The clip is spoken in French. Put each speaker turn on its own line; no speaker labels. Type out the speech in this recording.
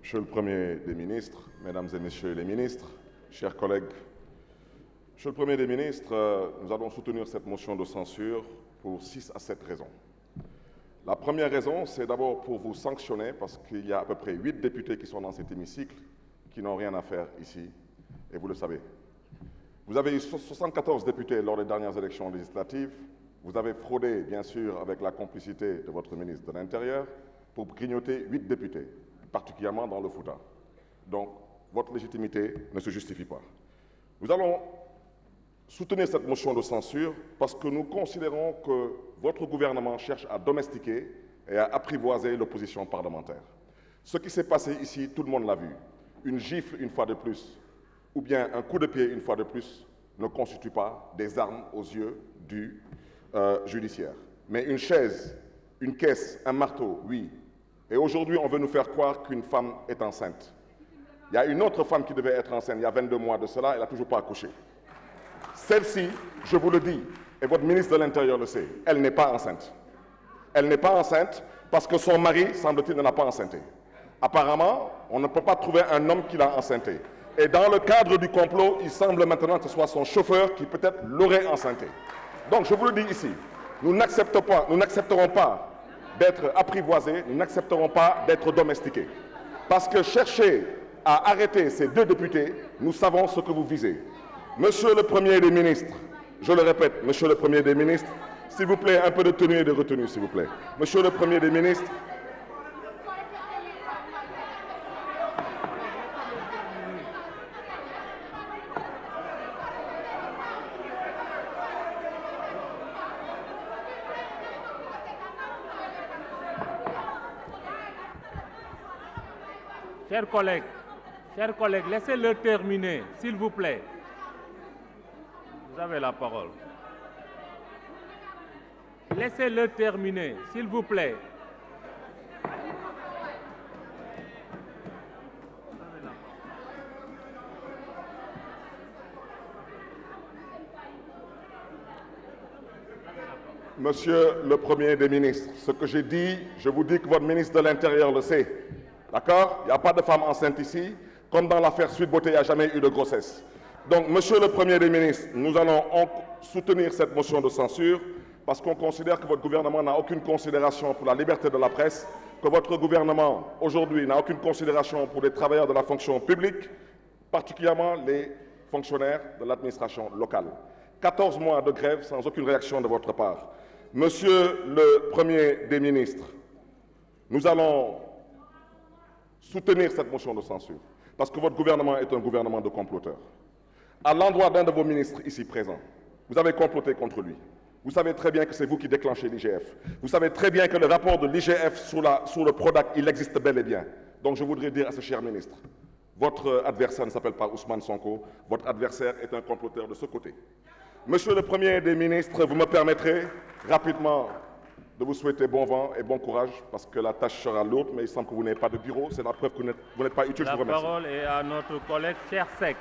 Monsieur le Premier des ministres, Mesdames et Messieurs les ministres, chers collègues, Monsieur le Premier des ministres, nous allons soutenir cette motion de censure pour 6 à 7 raisons. La première raison, c'est d'abord pour vous sanctionner, parce qu'il y a à peu près 8 députés qui sont dans cet hémicycle, qui n'ont rien à faire ici, et vous le savez. Vous avez eu 74 députés lors des dernières élections législatives. Vous avez fraudé, bien sûr, avec la complicité de votre ministre de l'Intérieur, pour grignoter 8 députés, particulièrement dans le Fouta. Donc, votre légitimité ne se justifie pas. Nous allons soutenir cette motion de censure parce que nous considérons que votre gouvernement cherche à domestiquer et à apprivoiser l'opposition parlementaire. Ce qui s'est passé ici, tout le monde l'a vu. Une gifle une fois de plus, ou bien un coup de pied une fois de plus, ne constitue pas des armes aux yeux du judiciaire. Mais une chaise, une caisse, un marteau, oui. Et aujourd'hui, on veut nous faire croire qu'une femme est enceinte. Il y a une autre femme qui devait être enceinte il y a 22 mois de cela, elle n'a toujours pas accouché. Celle-ci, je vous le dis, et votre ministre de l'Intérieur le sait, elle n'est pas enceinte. Elle n'est pas enceinte parce que son mari, semble-t-il, ne l'a pas enceintée. Apparemment, on ne peut pas trouver un homme qui l'a enceintée. Et dans le cadre du complot, il semble maintenant que ce soit son chauffeur qui peut-être l'aurait enceintée. Donc je vous le dis ici, nous n'accepterons pas d'être apprivoisés, nous n'accepterons pas d'être domestiqués. Parce que chercher à arrêter ces 2 députés, nous savons ce que vous visez. Monsieur le Premier des ministres, je le répète, Monsieur le Premier des ministres, s'il vous plaît, un peu de tenue et de retenue, s'il vous plaît. Monsieur le Premier des ministres,
chers collègues, laissez-le terminer, s'il vous plaît. Vous avez la parole. Laissez-le terminer, s'il vous plaît.
Monsieur le Premier des ministres, ce que j'ai dit, je vous dis que votre ministre de l'Intérieur le sait. D'accord? Il n'y a pas de femme enceinte ici. Comme dans l'affaire Sweet Beauté, il n'y a jamais eu de grossesse. Donc, Monsieur le Premier des ministres, nous allons soutenir cette motion de censure parce qu'on considère que votre gouvernement n'a aucune considération pour la liberté de la presse, que votre gouvernement, aujourd'hui, n'a aucune considération pour les travailleurs de la fonction publique, particulièrement les fonctionnaires de l'administration locale. 14 mois de grève sans aucune réaction de votre part. Monsieur le Premier des ministres, nous allons soutenir cette motion de censure parce que votre gouvernement est un gouvernement de comploteurs. À l'endroit d'un de vos ministres ici présents, vous avez comploté contre lui. Vous savez très bien que c'est vous qui déclenchez l'IGF. Vous savez très bien que le rapport de l'IGF sur le PRODAC, il existe bel et bien. Donc je voudrais dire à ce cher ministre, votre adversaire ne s'appelle pas Ousmane Sonko, votre adversaire est un comploteur de ce côté. Monsieur le Premier des ministres, vous me permettrez rapidement de vous souhaiter bon vent et bon courage, parce que la tâche sera lourde, mais il semble que vous n'avez pas de bureau. C'est la preuve que vous n'êtes pas utile. Je vous remercie.
La parole est à notre collègue Chersek.